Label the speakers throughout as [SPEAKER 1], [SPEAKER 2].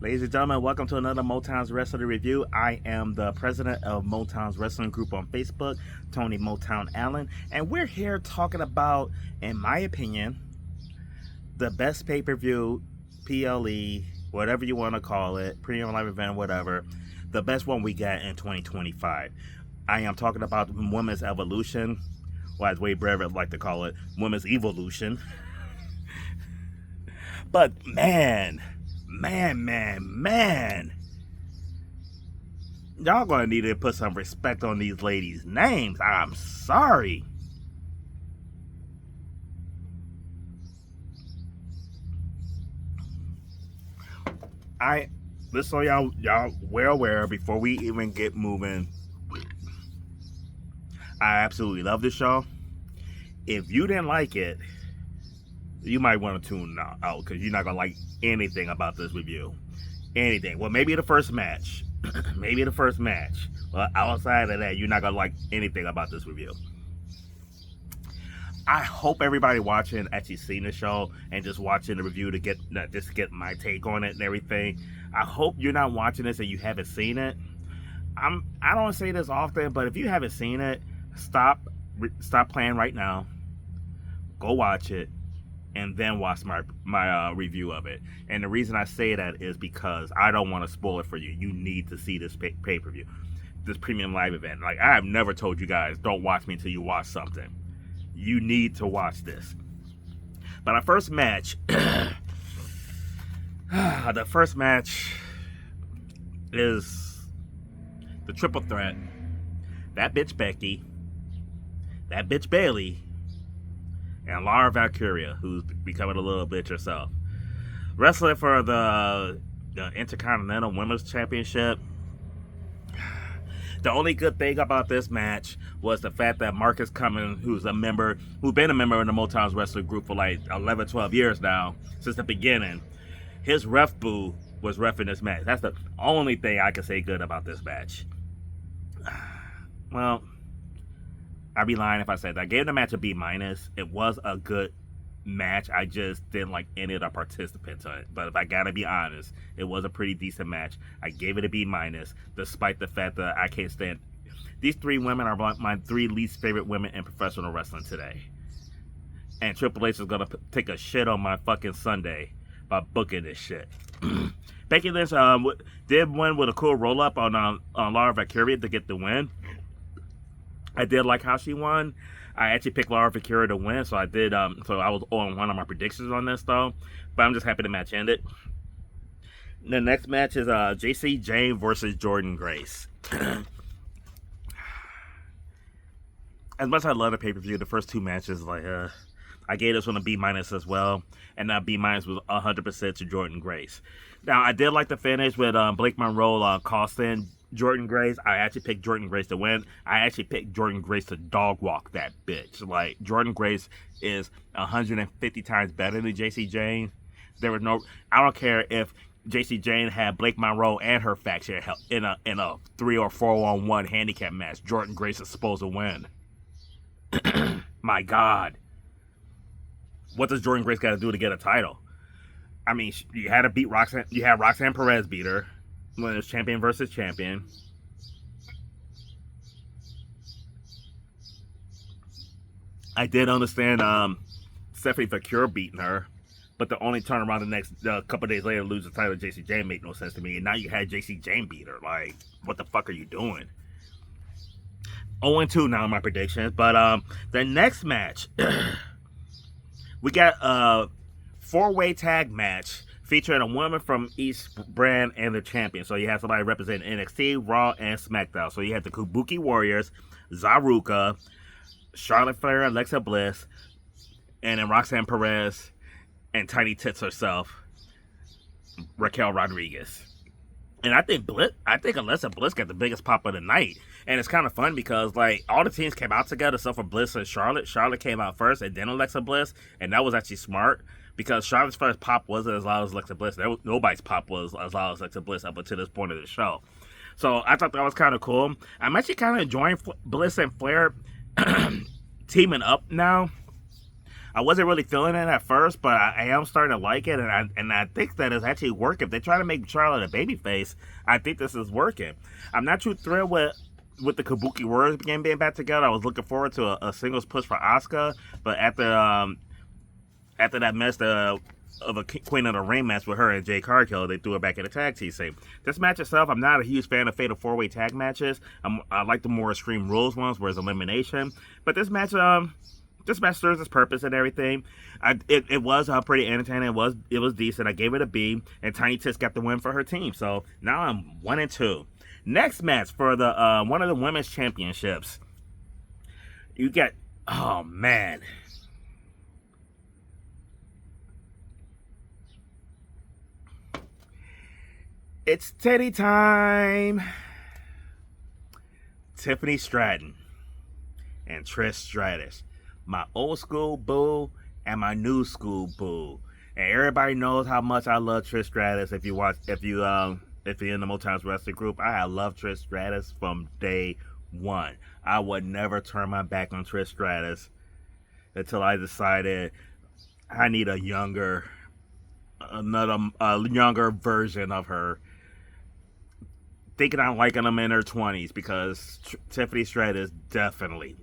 [SPEAKER 1] Ladies and gentlemen, welcome to another Motown's Wrestling Review. I am the president of Motown's Wrestling Group on Facebook, Tony Motown Allen, and we're here talking about, in my opinion, the best pay-per-view, PLE, whatever you want to call it, premium live event, whatever, the best one we got in 2025. I am talking about Women's Evolution, or as Wade Brever would like to call it, Women's Evolution. But man, y'all gonna need to put some respect on these ladies' names. I'm sorry. Just so y'all well aware before we even get moving, I absolutely love this show. If you didn't like it, you might want to tune out because you're not gonna like anything about this review. Anything. Well, maybe the first match. Maybe the first match. But outside of that, you're not gonna like anything about this review. I hope everybody watching actually seen the show and just watching the review to get my take on it and everything. I hope you're not watching this and you haven't seen it. I don't say this often, but if you haven't seen it, stop playing right now. Go watch it. And then watch my review of it. And the reason I say that is because I don't want to spoil it for you. You need to see this pay-per-view, this premium live event. Like, I have never told you guys, don't watch me until you watch something. You need to watch this. But our first match, the first match is the triple threat. That bitch Becky, that bitch Bayley, and Laura Valkyria, who's becoming a little bitch herself. Wrestling for the Intercontinental Women's Championship. The only good thing about this match was the fact that Marcus Cummins, who's been a member in the Motown's Wrestling Group for like 11, 12 years now, since the beginning, his ref boo was reffing this match. That's the only thing I can say good about this match. Well, I'd be lying if I said that. I gave the match a B-. It was a good match. I just didn't like any of the participants on it. But if I gotta be honest, it was a pretty decent match. I gave it a B-, despite the fact that I can't stand. These three women are my three least favorite women in professional wrestling today. And Triple H is gonna take a shit on my fucking Sunday by booking this shit. Becky Lynch did win with a cool roll-up on Laura Valkyria to get the win. I did like how she won. I actually picked Laura Valkyria to win, so I did. So I was on one of my predictions on this, though. But I'm just happy the match ended. The next match is JC Jane versus Jordynne Grace. As much as I love the pay-per-view, the first two matches, I gave this one a B- as well, and that B- was 100% to Jordynne Grace. Now, I did like the finish with Blake Monroe costing Jordynne Grace. I actually picked Jordynne Grace to win. I actually picked Jordynne Grace to dog walk that bitch. Like, Jordynne Grace is 150 times better than JC Jane. I don't care if JC Jane had Blake Monroe and her faction in a 3 or 4-on-1 handicap match. Jordynne Grace is supposed to win. My God. What does Jordynne Grace got to do to get a title? I mean, you had to beat Roxanne. You had Roxanne Perez beat her when it was champion versus champion. I did understand Stephanie Vaquer beating her, but the only turnaround the next couple days later lose the title to JC Jane made no sense to me. And now you had JC Jane beat her. Like, what the fuck are you doing? 0-2 now in my predictions. But the next match, we got a 4-way tag match featuring a woman from each brand and the champion. So you have somebody representing NXT, Raw, and SmackDown. So you have the Kabuki Warriors, Zaruka, Charlotte Flair, Alexa Bliss, and then Roxanne Perez and Tiny Tits herself, Raquel Rodriguez. And I think Alexa Bliss got the biggest pop of the night. And it's kind of fun because, like, all the teams came out together, except for Bliss and Charlotte. Charlotte came out first, and then Alexa Bliss. And that was actually smart because Charlotte's first pop wasn't as loud as Alexa Bliss. Nobody's pop was as loud as Alexa Bliss up until this point of the show. So I thought that was kind of cool. I'm actually kind of enjoying Bliss and Flair teaming up now. I wasn't really feeling it at first, but I am starting to like it, and I think that it's actually working. If they try to make Charlotte a babyface, I think this is working. I'm not too thrilled with the Kabuki Warriors being back together. I was looking forward to a singles push for Asuka, but after that mess of a Queen of the Ring match with her and Jay Cargill, they threw it back in the tag team scene. This match itself, I'm not a huge fan of fatal 4-way tag matches. I like the more Extreme Rules ones, where it's elimination. But this match serves its purpose and everything. It was pretty entertaining. It was decent. I gave it a B, and Tiny Tits got the win for her team. So now I'm 1-2. Next match for the one of the women's championships. You get, oh man. It's titty time. Tiffany Stratton and Trish Stratus, my old school boo and my new school boo. And everybody knows how much I love Trish Stratus. If you're in the Motown's wrestling group, I love Trish Stratus from day one. I would never turn my back on Trish Stratus until I decided I need a younger version of her. Thinking I'm liking them in her 20s, because Tiffany Stratton is definitely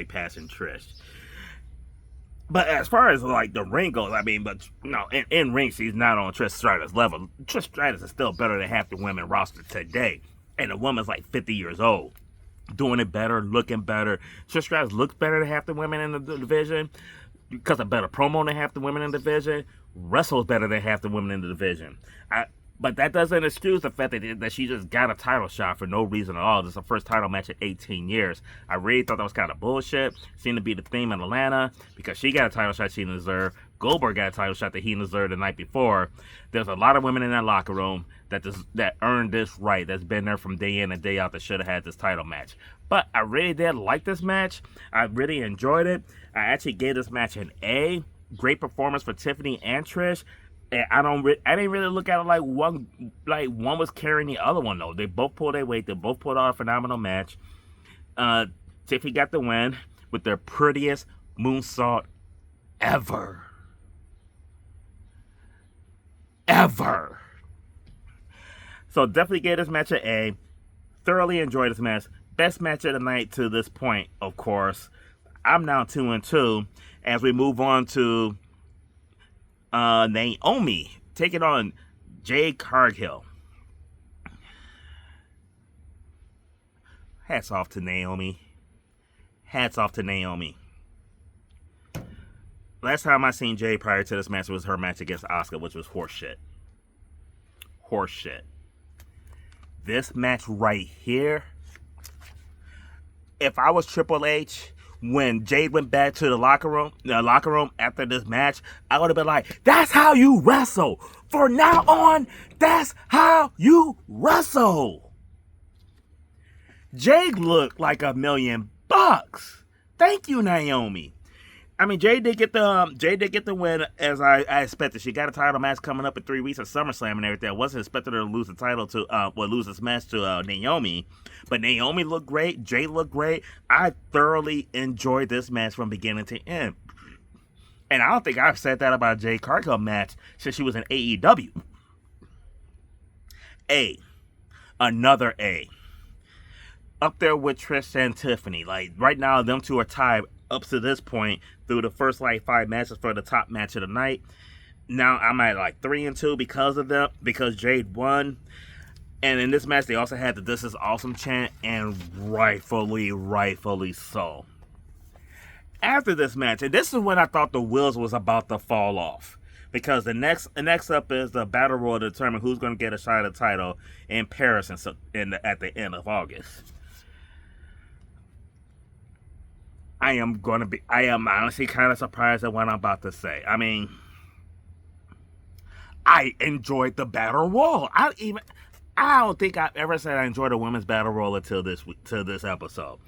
[SPEAKER 1] passing Trish. But as far as like the ring goes, I mean, but no, in ring she's not on Trish Stratus level. Trish Stratus is still better than half the women roster today, and the woman's like 50 years old, doing it better, looking better. Trish Stratus looks better than half the women in the division because of better promo than half the women in the division. Wrestles better than half the women in the division. But that doesn't excuse the fact that she just got a title shot for no reason at all. This is her first title match in 18 years. I really thought that was kind of bullshit. Seemed to be the theme in Atlanta, because she got a title shot she didn't deserve. Goldberg got a title shot that he deserved the night before. There's a lot of women in that locker room that earned this right, that's been there from day in and day out, that should have had this title match. But I really did like this match. I really enjoyed it. I actually gave this match an A. Great performance for Tiffany and Trish. And I didn't really look at it like one was carrying the other one, though. They both pulled their weight. They both put on a phenomenal match. Tiffany got the win with their prettiest moonsault ever. So definitely gave this match an A. Thoroughly enjoyed this match. Best match of the night to this point, of course. I'm now 2-2 as we move on to Naomi taking on Jade Cargill. Hats off to Naomi. Last time I seen Jade prior to this match was her match against Asuka, which was horseshit. This match right here, if I was Triple H, when Jade went back to the locker room after this match, I would have been like, that's how you wrestle. For now on, that's how you wrestle. Jade looked like $1 million. Thank you, Naomi. I mean, Jade did get the win as I expected. She got a title match coming up in 3 weeks at SummerSlam and everything. I wasn't expecting her to lose the title lose this match to Naomi. But Naomi looked great. Jade looked great. I thoroughly enjoyed this match from beginning to end. And I don't think I've said that about a Jade Cargill match since she was in AEW. Another A. Up there with Trish and Tiffany. Like, right now, them two are tied up to this point through the first 5 matches for the top match of the night. Now I'm at 3-2 because of them, because Jade won. And in this match they also had the "This is awesome" chant, and rightfully so. After this match, and this is when I thought the wheels was about to fall off, because the next up is the Battle Royal to determine who's going to get a shot at the title in Paris at the end of August. I am honestly kind of surprised at what I'm about to say. I mean, I enjoyed the Battle Royal. I don't think I've ever said I enjoyed a women's Battle Royal until this episode.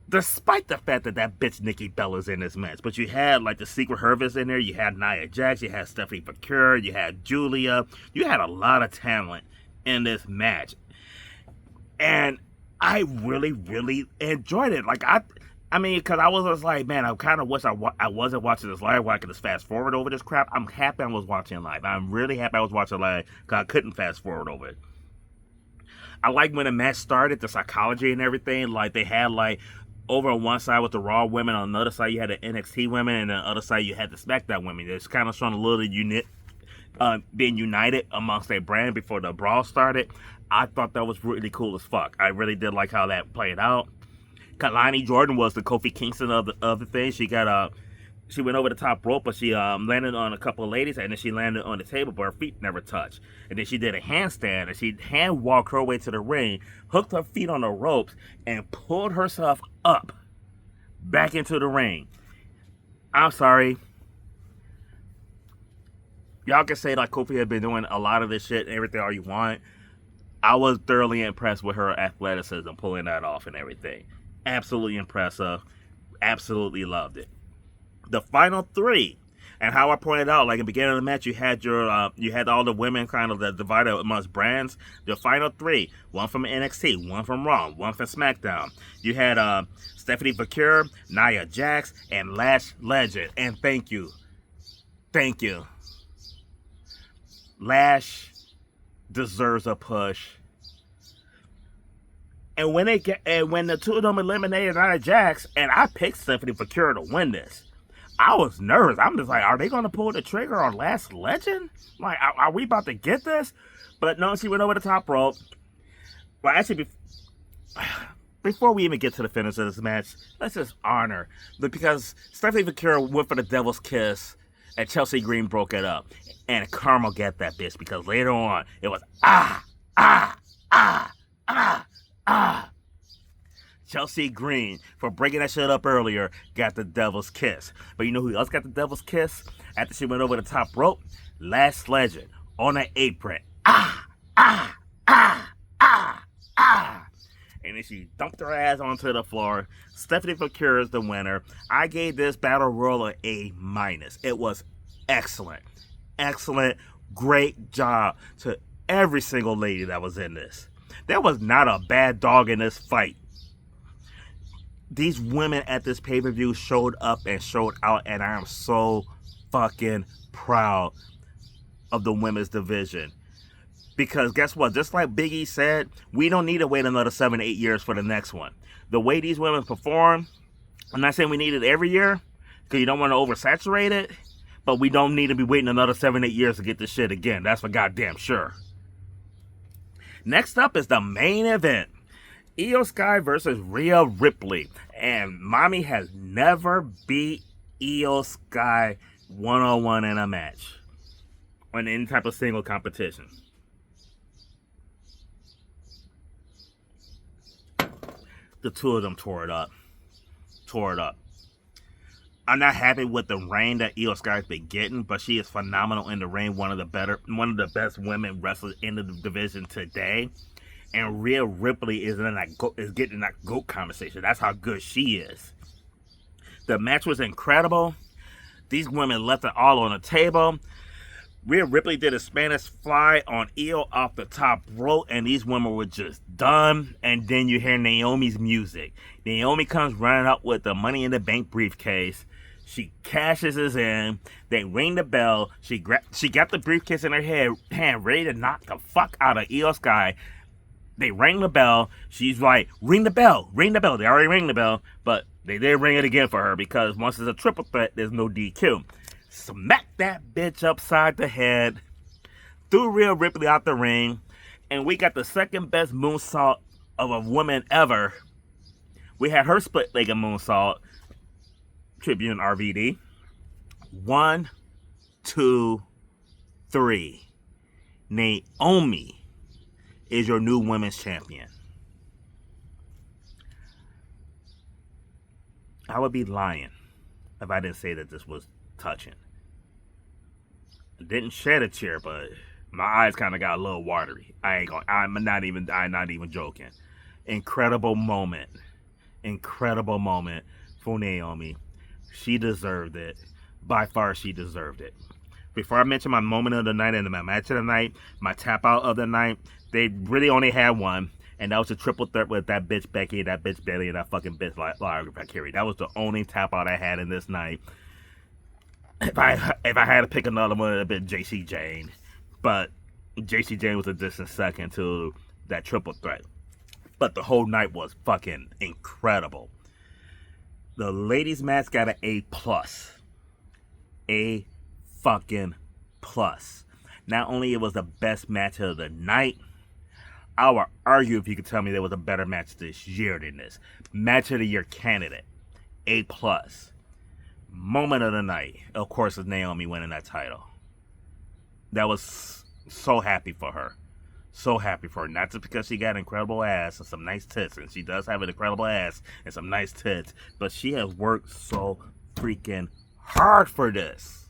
[SPEAKER 1] Despite the fact that bitch Nikki Bella's in this match. But you had the Secret Hervers in there. You had Nia Jax. You had Stephanie McCure. You had Julia. You had a lot of talent in this match. And I really, really enjoyed it. I mean, because I was just like, man, I kind of wish I wasn't watching this live where I could just fast forward over this crap. I'm happy I was watching live. I'm really happy I was watching live because I couldn't fast forward over it. I like when the match started, the psychology and everything. Like, they had, like, over on one side with the Raw women, on the other side you had the NXT women, and on the other side you had the SmackDown women. It's kind of showing a little unit, being united amongst their brand before the brawl started. I thought that was really cool as fuck. I really did like how that played out. Kalani Jordan was the Kofi Kingston of the thing. She went over the top rope, but she landed on a couple of ladies, and then she landed on the table, but her feet never touched. And then she did a handstand, and she hand walked her way to the ring, hooked her feet on the ropes, and pulled herself up back into the ring. I'm sorry. Y'all can say like Kofi had been doing a lot of this shit and everything all you want. I was thoroughly impressed with her athleticism, pulling that off and everything. Absolutely impressive. Absolutely loved it. The final three, and how I pointed out, like in the beginning of the match, you had all the women kind of divided amongst brands. The final three, one from NXT, one from Raw, one from SmackDown. You had Stephanie McCure, Nia Jax, and Lash Legend. And thank you. Lash deserves a push. And when the two of them eliminated Nia Jax, and I picked Stephanie McCure to win this, I was nervous. I'm just like, are they going to pull the trigger on Last Legend? Like, are we about to get this? But no, she went over the top rope. Well, actually, before we even get to the finish of this match, let's just honor, because Stephanie McCure went for the Devil's Kiss, and Chelsea Green broke it up. And Karma got that bitch, because later on, it was, Chelsea Green, for breaking that shit up earlier, got the Devil's Kiss. But you know who else got the Devil's Kiss? After she went over the top rope? Last Legend, on an apron. And then she dumped her ass onto the floor. Stephanie McCure is the winner. I gave this Battle Royal an A-. It was excellent. Excellent. Great job to every single lady that was in this. There was not a bad dog in this fight. These women at this pay-per-view showed up and showed out, and I am so fucking proud of the women's division. Because guess what? Just like Big E said, we don't need to wait another 7-8 years for the next one. The way these women perform, I'm not saying we need it every year, because you don't want to oversaturate it, but we don't need to be waiting another 7-8 years to get this shit again. That's for goddamn sure. Next up is the main event. Io Sky versus Rhea Ripley. And Mommy has never beat Io Sky one-on-one in a match. Or in any type of single competition. The two of them tore it up. I'm not happy with the reign that Io Sky's been getting, but she is phenomenal in the ring. One of the best women wrestlers in the division today. And Rhea Ripley is getting that GOAT conversation. That's how good she is. The match was incredible. These women left it all on the table. Rhea Ripley did a Spanish fly on Io off the top rope, and these women were just done. And then you hear Naomi's music. Naomi comes running up with the Money in the Bank briefcase. She cashes us in. They ring the bell. She got the briefcase in her hand, ready to knock the fuck out of Io Sky. They rang the bell. She's like, ring the bell. They already rang the bell, but they did ring it again for her, because once it's a triple threat, there's no DQ. Smack that bitch upside the head. Threw Rhea Ripley out the ring. And we got the second best moonsault of a woman ever. We had her split-legged moonsault. Tribune RVD. 1, 2, 3. Naomi is your new women's champion. I would be lying if I didn't say that this was touching. I didn't shed a tear, but my eyes kind of got a little watery. I'm not even joking. Incredible moment for Naomi. She deserved it. By far, she deserved it. Before I mention my moment of the night and my match of the night, my tap out of the night, they really only had one, And that was a triple threat with that bitch Becky, that bitch Bayley, and that fucking bitch Valkyrie. That was the only tap out I had in this night. If I had to pick another one, it'd have been JC Jane. But JC Jane was a distant second to that triple threat. But the whole night was fucking incredible. The ladies match got an A+. A fucking plus. Not only it was the best match of the night, I would argue if you could tell me there was a better match this year than this. Match of the year candidate, A+. Moment of the night, of course, is Naomi winning that title. That was so happy for her. So happy for her. Not just because she got an incredible ass and some nice tits, and she does have an incredible ass and some nice tits, but she has worked so freaking hard for this.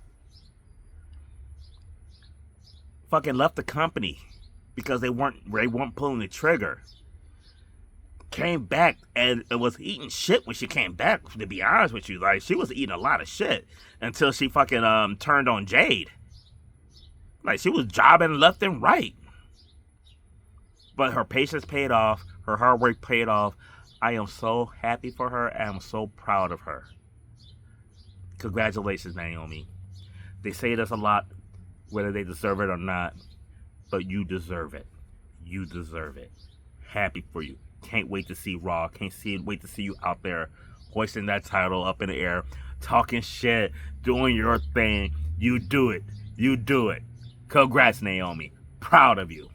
[SPEAKER 1] Fucking left the company because they weren't pulling the trigger. Came back and was eating shit when she came back, to be honest with you. Like, she was eating a lot of shit until she fucking turned on Jade. Like, she was jobbing left and right. But her patience paid off. Her hard work paid off. I am so happy for her, and I'm so proud of her. Congratulations, Naomi. They say this a lot, whether they deserve it or not, but you deserve it. You deserve it. Happy for you. Can't wait to see Raw. Wait to see you out there hoisting that title up in the air, talking shit, doing your thing. You do it. You do it. Congrats, Naomi. Proud of you.